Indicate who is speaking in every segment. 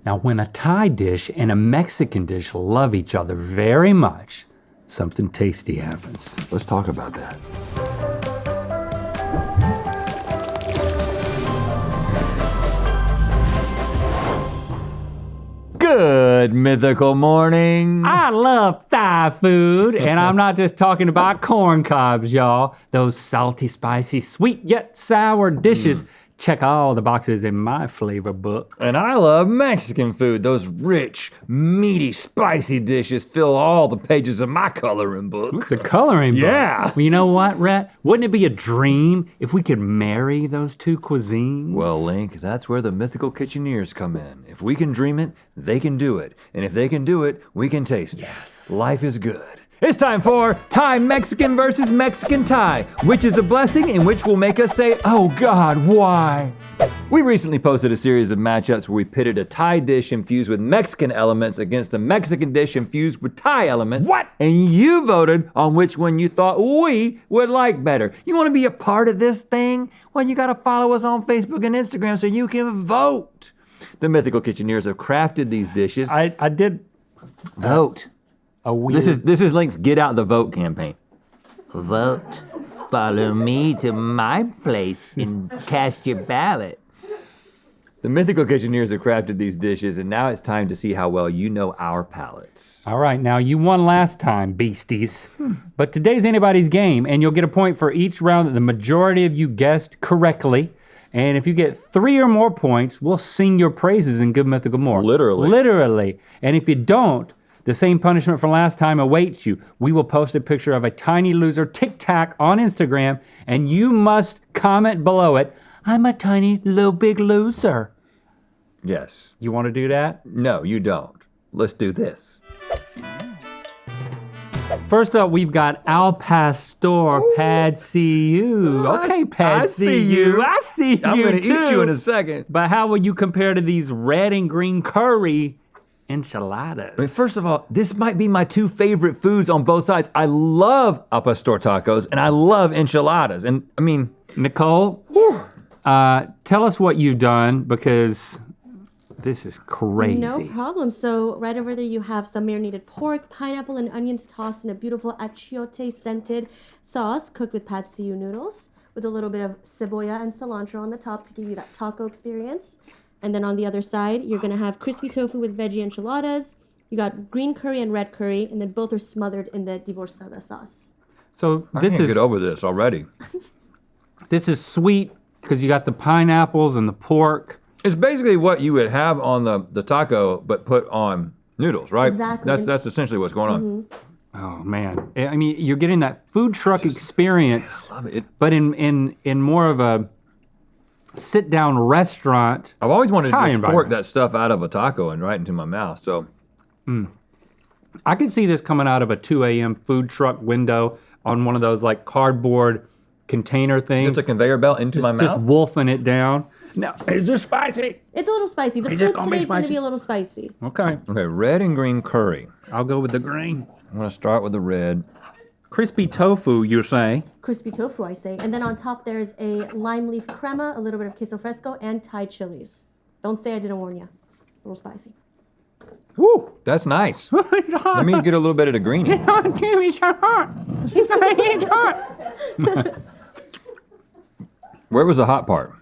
Speaker 1: Now, when a Thai dish and a Mexican dish love each other very much, something tasty happens.
Speaker 2: Let's talk about that. Good mythical morning.
Speaker 1: I love Thai food, and I'm not just talking about corn cobs, y'all. Those salty, spicy, sweet yet sour dishes check all the boxes in my flavor book.
Speaker 2: And I love Mexican food. Those rich, meaty, spicy dishes fill all the pages of my coloring book.
Speaker 1: It's a coloring book.
Speaker 2: Yeah.
Speaker 1: Well, you know what, Rhett? Wouldn't it be a dream if we could marry those two cuisines?
Speaker 2: Well, Link, that's where the mythical kitcheneers come in. If we can dream it, they can do it. And if they can do it, we can taste it.
Speaker 1: Yes.
Speaker 2: Life is good. It's time for Thai Mexican versus Mexican Thai, which is a blessing and which will make us say, oh God, why? We recently posted a series of matchups where we pitted a Thai dish infused with Mexican elements against a Mexican dish infused with Thai elements.
Speaker 1: What?
Speaker 2: And you voted on which one you thought we would like better. You wanna be a part of this thing? Well, you gotta follow us on Facebook and Instagram so you can vote. The Mythical Kitcheneers have crafted these dishes.
Speaker 1: I did
Speaker 2: Vote.
Speaker 1: a weird...
Speaker 2: This is Link's Get Out the Vote campaign.
Speaker 3: Vote. Follow me to my place and cast your ballot.
Speaker 2: The Mythical Kitcheneers have crafted these dishes, and now it's time to see how well you know our palates.
Speaker 1: All right, now you won last time, beasties. But today's anybody's game, and you'll get a point for each round that the majority of you guessed correctly. And if you get 3 or more points, we'll sing your praises in Good Mythical More.
Speaker 2: Literally.
Speaker 1: Literally. And if you don't, the same punishment from last time awaits you. We will post a picture of a tiny loser Tic Tac on Instagram, and you must comment below it, I'm a tiny little big loser.
Speaker 2: Yes.
Speaker 1: You wanna do that?
Speaker 2: No, you don't. Let's do this.
Speaker 1: First up, we've got Al Pastor Pad CU. Okay, Pad
Speaker 2: I see you.
Speaker 1: I see you
Speaker 2: I'm gonna
Speaker 1: too.
Speaker 2: eat you in a second.
Speaker 1: But how will you compare to these red and green curry enchiladas?
Speaker 2: I mean, first of all, this might be my 2 favorite foods on both sides. I love al pastor tacos and I love enchiladas. And I mean,
Speaker 1: Nicole, tell us what you've done because this is crazy.
Speaker 4: No problem. So right over there you have some marinated pork, pineapple, and onions tossed in a beautiful achiote scented sauce cooked with pad see ew noodles with a little bit of cebolla and cilantro on the top to give you that taco experience. And then on the other side, you're gonna have crispy tofu with veggie enchiladas. You got green curry and red curry, and then both are smothered in the divorciada sauce.
Speaker 1: So
Speaker 2: I
Speaker 1: this
Speaker 2: can't
Speaker 1: is
Speaker 2: get over this already.
Speaker 1: this is sweet because you got the pineapples and the pork.
Speaker 2: It's basically what you would have on the taco, but put on noodles, right?
Speaker 4: Exactly.
Speaker 2: That's essentially what's going on.
Speaker 1: Oh man, I mean, you're getting that food truck experience,
Speaker 2: Love it.
Speaker 1: but in more of a sit-down restaurant.
Speaker 2: I've always wanted to
Speaker 1: Thai
Speaker 2: just fork
Speaker 1: environment.
Speaker 2: that stuff out of a taco and right into my mouth, so.
Speaker 1: I could see this coming out of a 2 a.m. food truck window on one of those like cardboard container things.
Speaker 2: Just a conveyor belt into my
Speaker 1: Just
Speaker 2: mouth?
Speaker 1: wolfing it down. Now, is this spicy?
Speaker 4: It's a little spicy. The
Speaker 1: Is it
Speaker 4: food
Speaker 1: gonna be
Speaker 4: today is gonna
Speaker 1: spicy?
Speaker 4: be a little spicy.
Speaker 1: Okay,
Speaker 2: Okay, red and green curry.
Speaker 1: I'll go with the green.
Speaker 2: I'm gonna start with the red.
Speaker 1: Crispy tofu, you say?
Speaker 4: Crispy tofu, I say. And then on top there's a lime leaf crema, a little bit of queso fresco, and Thai chilies. Don't say I didn't warn you. A little spicy.
Speaker 2: Woo, that's nice. Let me get a little bit of the greenie.
Speaker 1: It's hot. It's hot.
Speaker 2: Where was the hot part?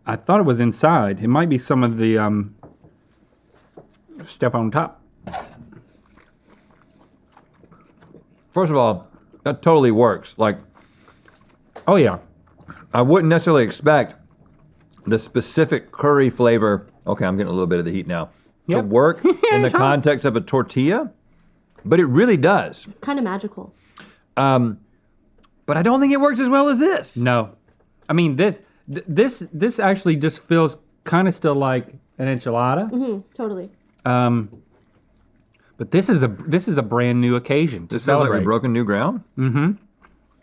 Speaker 1: I thought it was inside. It might be some of the stuff on top.
Speaker 2: First of all, that totally works. Like,
Speaker 1: Oh yeah.
Speaker 2: I wouldn't necessarily expect the specific curry flavor, okay, I'm getting a little bit of the heat now, to
Speaker 1: Yep.
Speaker 2: work in the
Speaker 1: It's hot.
Speaker 2: context of a tortilla, but it really does.
Speaker 4: It's kind of magical.
Speaker 2: But I don't think it works as well as this.
Speaker 1: No, I mean this actually just feels kind of still like an enchilada.
Speaker 4: Totally.
Speaker 1: But this is a brand new occasion to
Speaker 2: This feels like
Speaker 1: celebrate.
Speaker 2: we've broken new ground.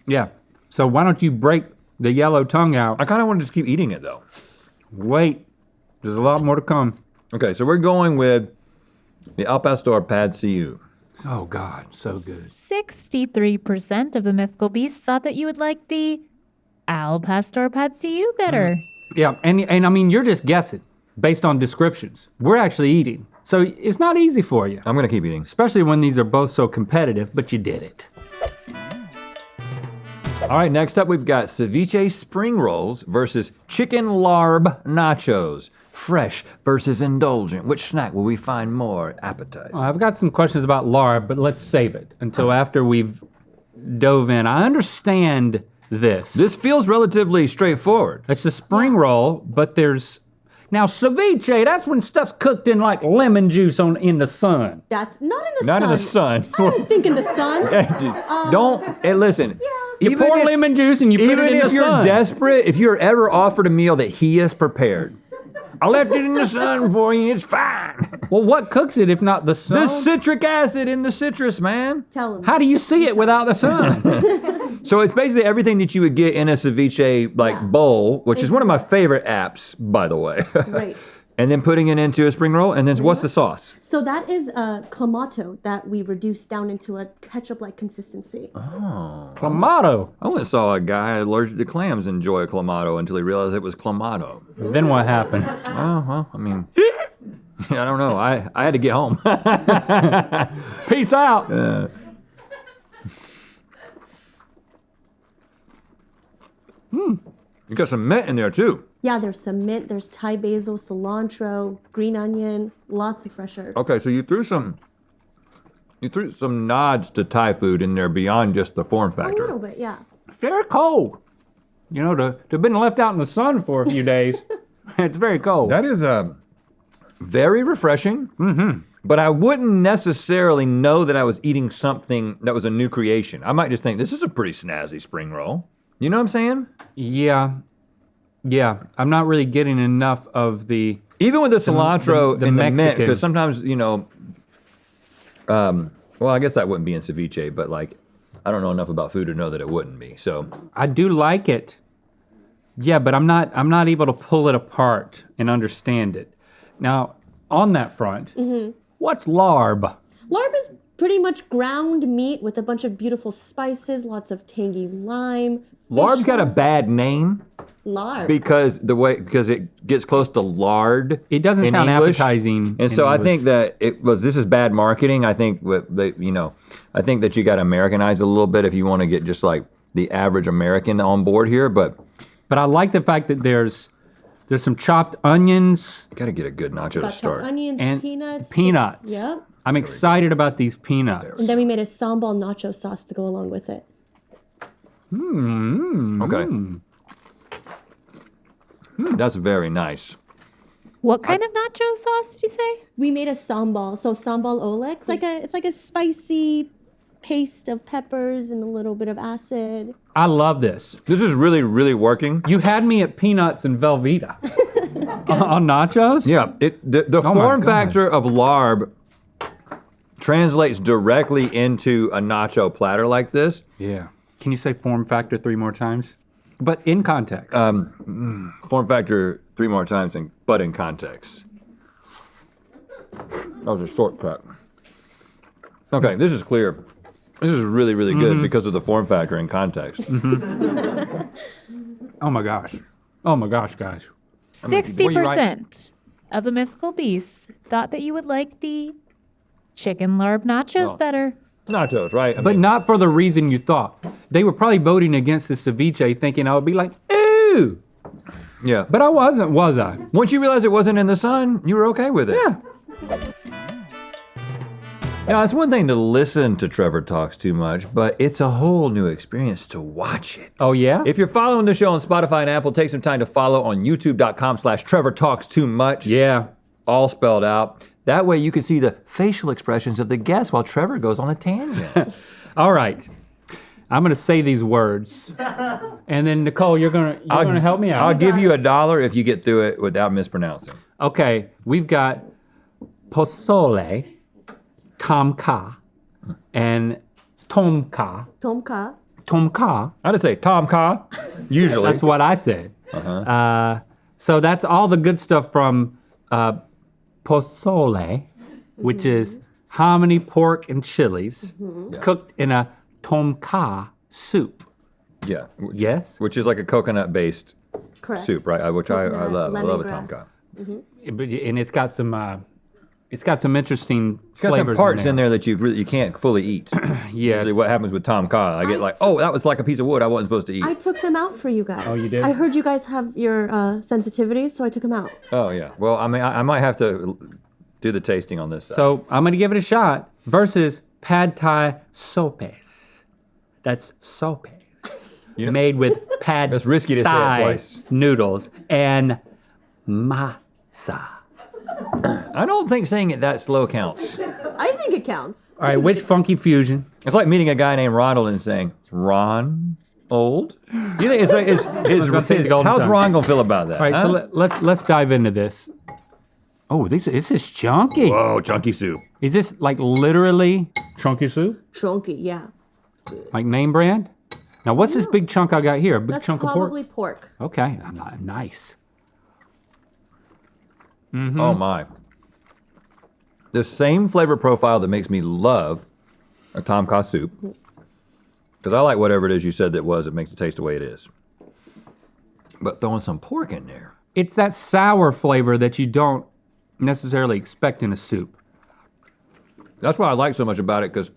Speaker 1: Yeah. So why don't you break the yellow tongue out?
Speaker 2: I kind of want to just keep eating it though.
Speaker 1: Wait, there's a lot more to come.
Speaker 2: Okay, so we're going with the Al Pastor Pad See Ew.
Speaker 1: Oh God, so good.
Speaker 5: 63% of the mythical beasts thought that you would like the Al Pastor Pad See Ew better.
Speaker 1: Yeah, and I mean you're just guessing. based on descriptions. We're actually eating. So it's not easy for you,
Speaker 2: I'm gonna keep eating.
Speaker 1: especially when these are both so competitive, but you did it.
Speaker 2: All right, next up we've got ceviche spring rolls versus chicken larb nachos. Fresh versus indulgent. Which snack will we find more appetizing?
Speaker 1: I've got some questions about larb, but let's save it until after we've dove in. I understand this.
Speaker 2: This feels relatively straightforward.
Speaker 1: It's a spring roll, but there's, now ceviche, that's when stuff's cooked in like lemon juice in the sun.
Speaker 4: That's not in the
Speaker 2: Not
Speaker 4: sun.
Speaker 2: in the sun.
Speaker 4: I don't think in the sun.
Speaker 2: Don't, hey, listen.
Speaker 1: You
Speaker 2: even
Speaker 1: pour
Speaker 2: if-
Speaker 1: lemon juice and you put it
Speaker 2: Even
Speaker 1: in the
Speaker 2: if you're
Speaker 1: sun.
Speaker 2: desperate, if you're ever offered a meal that he has prepared, I left it in the sun for you, it's fine.
Speaker 1: Well, what cooks it if not the sun?
Speaker 2: The citric acid in the citrus, man.
Speaker 4: Tell him.
Speaker 1: How do you see it without the sun?
Speaker 2: So it's basically everything that you would get in a ceviche
Speaker 4: Yeah.
Speaker 2: bowl, which is one of my favorite apps, by the way.
Speaker 4: Right.
Speaker 2: And then putting it into a spring roll, and then what's the sauce?
Speaker 4: So that is clamato that we reduced down into a ketchup-like consistency.
Speaker 1: Clamato.
Speaker 2: I once saw a guy allergic to clams enjoy a clamato until he realized it was clamato.
Speaker 1: Then what happened?
Speaker 2: Oh, well, I mean, I don't know. I had to get home.
Speaker 1: Peace out.
Speaker 2: You got some mint in there too.
Speaker 4: Yeah, there's some mint, there's Thai basil, cilantro, green onion, lots of fresh herbs.
Speaker 2: Okay, so you threw some nods to Thai food in there beyond just the form
Speaker 4: A
Speaker 2: factor.
Speaker 4: little bit, yeah.
Speaker 1: Very cold. You know, to have been left out in the sun for a few days, it's very cold.
Speaker 2: That is very refreshing. But I wouldn't necessarily know that I was eating something that was a new creation. I might just think this is a pretty snazzy spring roll. You know what I'm saying?
Speaker 1: Yeah, I'm not really getting enough of the,
Speaker 2: Even with the cilantro
Speaker 1: the
Speaker 2: and the mint,
Speaker 1: Mexican.
Speaker 2: because sometimes, you know, well, I guess that wouldn't be in ceviche, but like, I don't know enough about food to know that it wouldn't be. So
Speaker 1: I do like it. Yeah, but I'm not able to pull it apart and understand it. Now, on that front, what's larb?
Speaker 4: Larb is pretty much ground meat with a bunch of beautiful spices, lots of tangy lime.
Speaker 2: larb's
Speaker 4: fish
Speaker 2: got a
Speaker 4: sauce.
Speaker 2: bad name
Speaker 4: Larb.
Speaker 2: because it gets close to lard.
Speaker 1: It doesn't
Speaker 2: in
Speaker 1: sound
Speaker 2: English.
Speaker 1: appetizing
Speaker 2: And
Speaker 1: in
Speaker 2: so I
Speaker 1: English.
Speaker 2: think that this is bad marketing. I think I think that you got to Americanize it a little bit if you want to get just like the average American on board here, but
Speaker 1: But I like the fact that there's some chopped onions
Speaker 2: you got to get a good nacho to
Speaker 4: Got
Speaker 2: start.
Speaker 4: chopped onions,
Speaker 1: and
Speaker 4: peanuts.
Speaker 1: peanuts.
Speaker 4: Yep.
Speaker 1: I'm excited about these peanuts.
Speaker 4: And then we made a sambal nacho sauce to go along with it.
Speaker 2: Okay. That's very nice.
Speaker 5: What kind of nacho sauce did you say?
Speaker 4: We made a sambal. So sambal ole, it's like a spicy paste of peppers and a little bit of acid.
Speaker 1: I love this.
Speaker 2: This is really, really working.
Speaker 1: You had me at peanuts and Velveeta. On nachos?
Speaker 2: Yeah, the
Speaker 1: my
Speaker 2: form
Speaker 1: God.
Speaker 2: factor of larb translates directly into a nacho platter like this.
Speaker 1: Yeah. Can you say form factor 3 more times? But in context.
Speaker 2: Form factor 3 more times, but in context. That was a shortcut. Okay, this is clear. This is really, really good because of the form factor and context.
Speaker 1: Oh my gosh. Oh my gosh, guys.
Speaker 5: 60% of the mythical beasts thought that you would like the chicken larb nachos better.
Speaker 2: Nachos, right? I
Speaker 1: But
Speaker 2: mean,
Speaker 1: not for the reason you thought. They were probably voting against the ceviche thinking I would be like, ooh.
Speaker 2: yeah.
Speaker 1: But I wasn't, was I?
Speaker 2: Once you realized it wasn't in the sun, you were okay with it.
Speaker 1: Yeah.
Speaker 2: Now, it's one thing to listen to Trevor Talks too much, but it's a whole new experience to watch it.
Speaker 1: Oh yeah?
Speaker 2: If you're following the show on Spotify and Apple, take some time to follow on youtube.com/Trevor Talks Too Much.
Speaker 1: Yeah.
Speaker 2: All spelled out. That way you can see the facial expressions of the guests while Trevor goes on a tangent.
Speaker 1: All right. I'm gonna say these words. And then Nicole, you're gonna help me out.
Speaker 2: I'll give you $1 if you get through it without mispronouncing.
Speaker 1: Okay, we've got pozole, tomka, and tomka.
Speaker 4: Tomka.
Speaker 1: Tomka.
Speaker 2: I just say Tom Ka, usually.
Speaker 1: That's what I said. So that's all the good stuff from pozole, which is hominy, pork, and chilies, cooked in a tomka soup.
Speaker 2: Yeah.
Speaker 1: Yes?
Speaker 2: Which is like a coconut-based
Speaker 4: Correct.
Speaker 2: soup, right? Which I
Speaker 4: Coconut,
Speaker 2: love. I love a Tom
Speaker 4: lemongrass.
Speaker 2: Ka.
Speaker 1: and it's got some interesting
Speaker 2: It's got
Speaker 1: flavors
Speaker 2: some parts in there that you can't fully eat.
Speaker 1: Yeah,
Speaker 2: Usually what happens with Tom Kha, I get like, oh, that was like a piece of wood I wasn't supposed to eat.
Speaker 4: I took them out for you guys.
Speaker 1: Oh, you did?
Speaker 4: I heard you guys have your sensitivities, so I took them out.
Speaker 2: Oh yeah. Well, I mean, I might have to do the tasting on this.
Speaker 1: So I'm gonna give it a shot versus pad thai sopes. That's sopes. Made with pad
Speaker 2: It's risky to say it
Speaker 1: thai
Speaker 2: twice.
Speaker 1: noodles and masa.
Speaker 2: I don't think saying it that slow counts.
Speaker 4: I think it counts.
Speaker 1: All right, which funky fusion?
Speaker 2: It's like meeting a guy named Ronald and saying, Ron old? You think it's
Speaker 1: gonna take the golden
Speaker 2: how's
Speaker 1: tongue.
Speaker 2: Ron gonna feel about that?
Speaker 1: All right,
Speaker 2: huh?
Speaker 1: so let's dive into this. Oh, this is chunky.
Speaker 2: Whoa, chunky soup.
Speaker 1: Is this like literally chunky soup?
Speaker 4: Chunky, yeah. It's good.
Speaker 1: Like name brand? Now what's this big chunk I got here? A big
Speaker 4: That's
Speaker 1: chunk
Speaker 4: probably
Speaker 1: of pork?
Speaker 4: pork.
Speaker 1: Okay, nice.
Speaker 2: Oh my. The same flavor profile that makes me love a Tom Kha soup. Because I like whatever it is you said that was, it makes it taste the way it is. But throwing some pork in there.
Speaker 1: It's that sour flavor that you don't necessarily expect in a soup.
Speaker 2: That's what I like so much about it, because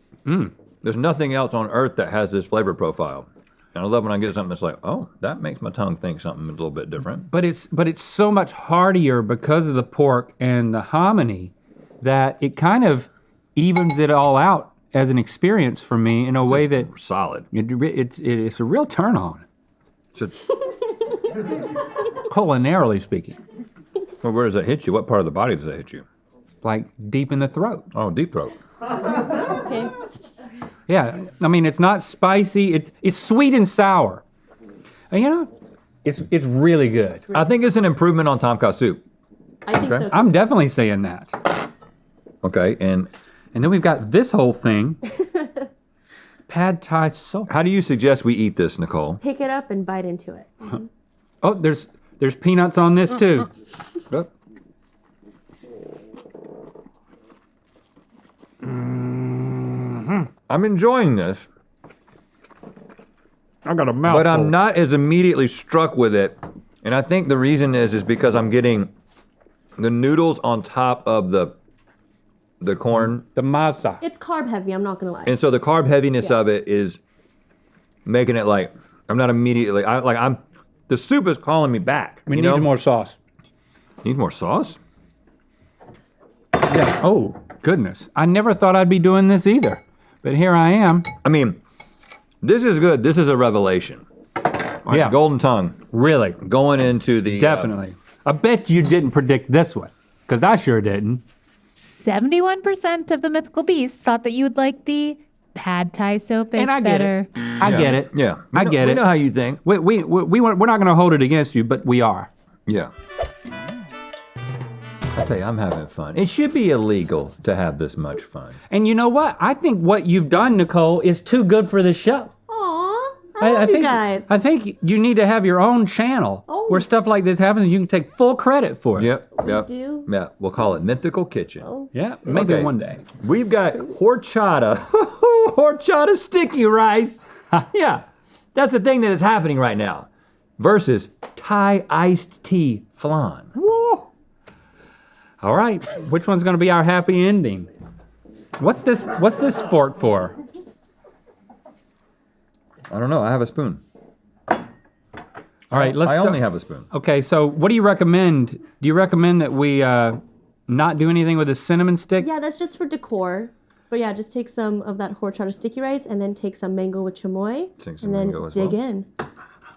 Speaker 2: there's nothing else on earth that has this flavor profile. And I love when I get something that's like, oh, that makes my tongue think something a little bit different.
Speaker 1: But it's so much heartier because of the pork and the hominy that it kind of evens it all out as an experience for me in a way that
Speaker 2: Solid.
Speaker 1: it's a real turn on,
Speaker 2: It's
Speaker 1: culinarily speaking.
Speaker 2: well, where does that hit you? What part of the body does that hit you?
Speaker 1: Like deep in the throat.
Speaker 2: Oh, deep throat.
Speaker 4: Okay.
Speaker 1: Yeah, I mean it's not spicy. It's sweet and sour. And, you know, it's really good.
Speaker 2: I think it's an improvement on Tom Kha soup.
Speaker 4: I think so too.
Speaker 1: I'm definitely saying that.
Speaker 2: Okay, and
Speaker 1: And then we've got this whole thing, pad thai soup.
Speaker 2: how do you suggest we eat this, Nicole?
Speaker 4: Pick it up and bite into it.
Speaker 1: Oh, there's peanuts on this too. Oh.
Speaker 2: I'm enjoying this,
Speaker 1: I got a mouthful.
Speaker 2: but I'm not as immediately struck with it. And I think the reason is because I'm getting the noodles on top of the corn.
Speaker 1: The masa.
Speaker 4: It's carb heavy, I'm not gonna lie.
Speaker 2: And so the carb heaviness
Speaker 4: Yeah.
Speaker 2: of it is making it like, I'm not immediately, the soup is calling me back.
Speaker 1: We
Speaker 2: you
Speaker 1: need
Speaker 2: know?
Speaker 1: more sauce.
Speaker 2: Need more sauce?
Speaker 1: Yeah. Oh, goodness. I never thought I'd be doing this either. But here I am.
Speaker 2: I mean, this is good. This is a revelation. All right,
Speaker 1: Yeah.
Speaker 2: Golden tongue
Speaker 1: Really.
Speaker 2: going into the
Speaker 1: Definitely. I bet you didn't predict this one, because I sure didn't.
Speaker 5: 71% of the mythical beasts thought that you would like the pad thai soap is
Speaker 1: And I get
Speaker 5: better.
Speaker 1: it. I get it.
Speaker 2: Yeah,
Speaker 1: I get
Speaker 2: we
Speaker 1: it.
Speaker 2: know how you think.
Speaker 1: We're not going to hold it against you, but we are.
Speaker 2: Yeah. I tell you, I'm having fun. It should be illegal to have this much fun.
Speaker 1: And you know what? I think what you've done, Nicole, is too good for the show.
Speaker 4: Aw, I love you
Speaker 1: think,
Speaker 4: guys.
Speaker 1: I think you need to have your own channel
Speaker 4: Oh.
Speaker 1: where stuff like this happens and you can take full credit for it.
Speaker 2: Yep.
Speaker 4: do?
Speaker 2: Yeah, we'll call it Mythical Kitchen.
Speaker 4: Oh.
Speaker 1: Yeah, maybe
Speaker 2: Okay.
Speaker 1: one day.
Speaker 2: We've got horchata. Horchata sticky rice. Yeah, that's the thing that is happening right now. Versus Thai iced tea flan.
Speaker 1: All right, which one's going to be our happy ending? What's this fork for?
Speaker 2: I don't know. I have a spoon.
Speaker 1: All right, let's
Speaker 2: I
Speaker 1: start.
Speaker 2: only have a spoon.
Speaker 1: Okay, so what do you recommend? Do you recommend that we not do anything with the cinnamon stick?
Speaker 4: Yeah, that's just for decor. But yeah, just take some of that horchata sticky rice and then take some mango with chamoy.
Speaker 2: Take some
Speaker 4: and then
Speaker 2: mango as
Speaker 4: dig
Speaker 2: well.
Speaker 4: in.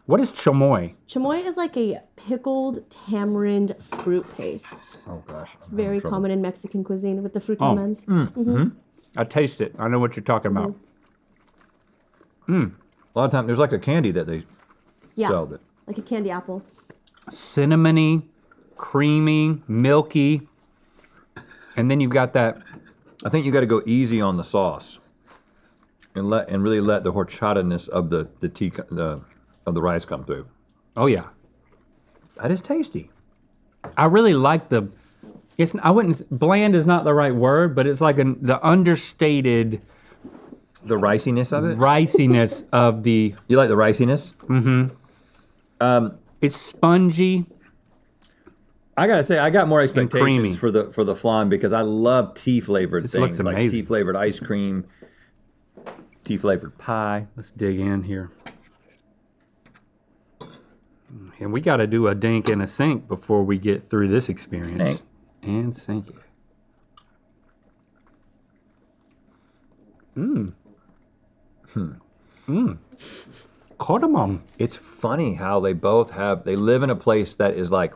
Speaker 1: What is chamoy?
Speaker 4: Chamoy is like a pickled tamarind fruit paste.
Speaker 2: Oh gosh. It's
Speaker 4: Very common in Mexican cuisine with the
Speaker 1: Oh.
Speaker 4: frutamens.
Speaker 1: I taste it. I know what you're talking about.
Speaker 2: A lot of times there's like a candy that they
Speaker 4: Yeah,
Speaker 2: sell that.
Speaker 4: like a candy apple.
Speaker 1: Cinnamony, creamy, milky, and then you've got that.
Speaker 2: I think you got to go easy on the sauce, and really let the horchata-ness of the tea of the rice come through.
Speaker 1: Oh yeah,
Speaker 2: That is tasty.
Speaker 1: I really like the. I wouldn't. Bland is not the right word, but it's like the understated
Speaker 2: The riciness of it.
Speaker 1: riciness of the.
Speaker 2: You like the riciness?
Speaker 1: It's spongy.
Speaker 2: I gotta say, I got more
Speaker 1: creamy.
Speaker 2: expectations for the flan because I love tea flavored things
Speaker 1: looks
Speaker 2: like
Speaker 1: amazing.
Speaker 2: tea flavored ice cream, tea flavored pie.
Speaker 1: Let's dig in here. And we got to do a dink and a sink before we get through this experience.
Speaker 2: Dink.
Speaker 1: And sink it. Cardamom.
Speaker 2: It's funny how they live in a place that is like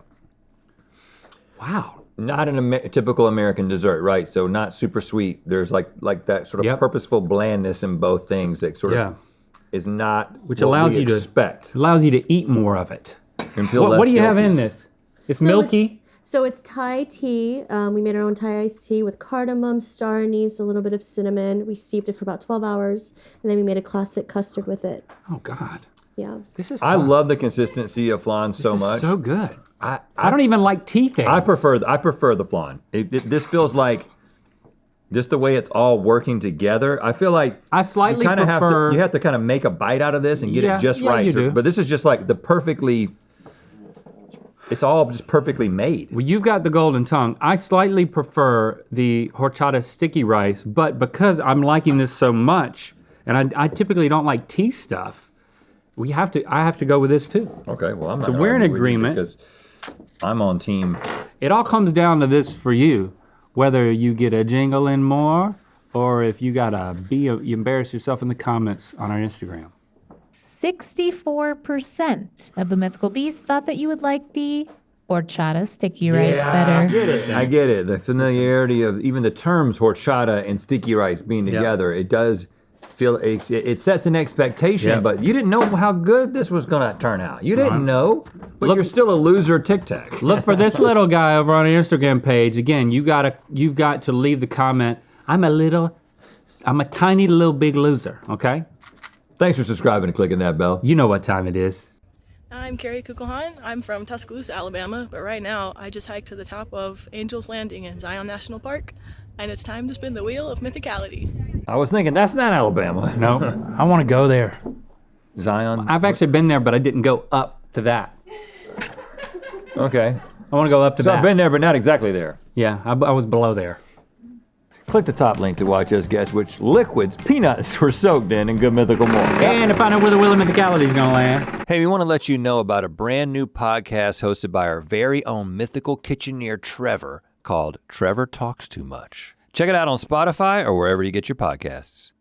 Speaker 1: Wow.
Speaker 2: not a typical American dessert, right? So not super sweet. There's like that sort of
Speaker 1: Yep.
Speaker 2: purposeful blandness in both things that sort
Speaker 1: Yeah.
Speaker 2: of is not
Speaker 1: Which
Speaker 2: what
Speaker 1: allows
Speaker 2: we
Speaker 1: you to
Speaker 2: expect.
Speaker 1: allows you to eat more of it.
Speaker 2: And feel
Speaker 1: What
Speaker 2: less
Speaker 1: do you have
Speaker 2: guilty.
Speaker 1: in this? It's
Speaker 4: So
Speaker 1: milky.
Speaker 4: So it's Thai tea. We made our own Thai iced tea with cardamom, star anise, a little bit of cinnamon. We steeped it for about 12 hours, and then we made a classic custard with it.
Speaker 1: Oh God.
Speaker 4: Yeah.
Speaker 1: This is
Speaker 2: I
Speaker 1: tough.
Speaker 2: love the consistency of flan so
Speaker 1: This is
Speaker 2: much.
Speaker 1: so good.
Speaker 2: I
Speaker 1: don't even like tea things.
Speaker 2: I prefer the flan. This feels like just the way it's all working together. I feel like
Speaker 1: I slightly
Speaker 2: you kind of
Speaker 1: prefer-
Speaker 2: have to kind of make a bite out of this and get
Speaker 1: Yeah,
Speaker 2: it just
Speaker 1: yeah,
Speaker 2: right.
Speaker 1: you do.
Speaker 2: But this is just like it's all just perfectly made.
Speaker 1: Well, you've got the golden tongue. I slightly prefer the horchata sticky rice, but because I'm liking this so much, and I typically don't like tea stuff, I have to go with this too.
Speaker 2: Okay, well I'm not
Speaker 1: So
Speaker 2: gonna
Speaker 1: we're in
Speaker 2: argue with you
Speaker 1: agreement.
Speaker 2: because I'm on team.
Speaker 1: It all comes down to this for you, whether you get a jingle in more or if you you embarrass yourself in the comments on our Instagram.
Speaker 5: 64% of the Mythical Beasts thought that you would like the horchata sticky rice better.
Speaker 2: I get it. The familiarity of even the terms horchata and sticky rice being together, it does feel it sets an expectation,
Speaker 1: Yeah.
Speaker 2: but you didn't know how good this was gonna turn out. You didn't know, but
Speaker 1: Look-
Speaker 2: you're still a loser tic tac.
Speaker 1: Look for this little guy over on our Instagram page. Again, you've got to leave the comment, I'm a tiny little big loser, okay?
Speaker 2: Thanks for subscribing and clicking that bell.
Speaker 1: You know what time it is.
Speaker 6: I'm Carrie Kugelheim. I'm from Tuscaloosa, Alabama, but right now I just hiked to the top of Angel's Landing in Zion National Park, and it's time to spin the wheel of mythicality.
Speaker 2: I was thinking that's not Alabama.
Speaker 1: No, I want to go there.
Speaker 2: Zion.
Speaker 1: I've actually been there, but I didn't go up to that.
Speaker 2: Okay.
Speaker 1: I want to go up to
Speaker 2: So
Speaker 1: that.
Speaker 2: I've been there, but not exactly there.
Speaker 1: Yeah, I was below there.
Speaker 2: Click the top link to watch us guess which liquids peanuts were soaked in Good Mythical more.
Speaker 1: And to find out where the wheel of mythicality is gonna land.
Speaker 7: Hey, we want to let you know about a brand new podcast hosted by our very own mythical kitcheneer Trevor called Trevor Talks Too Much. Check it out on Spotify or wherever you get your podcasts.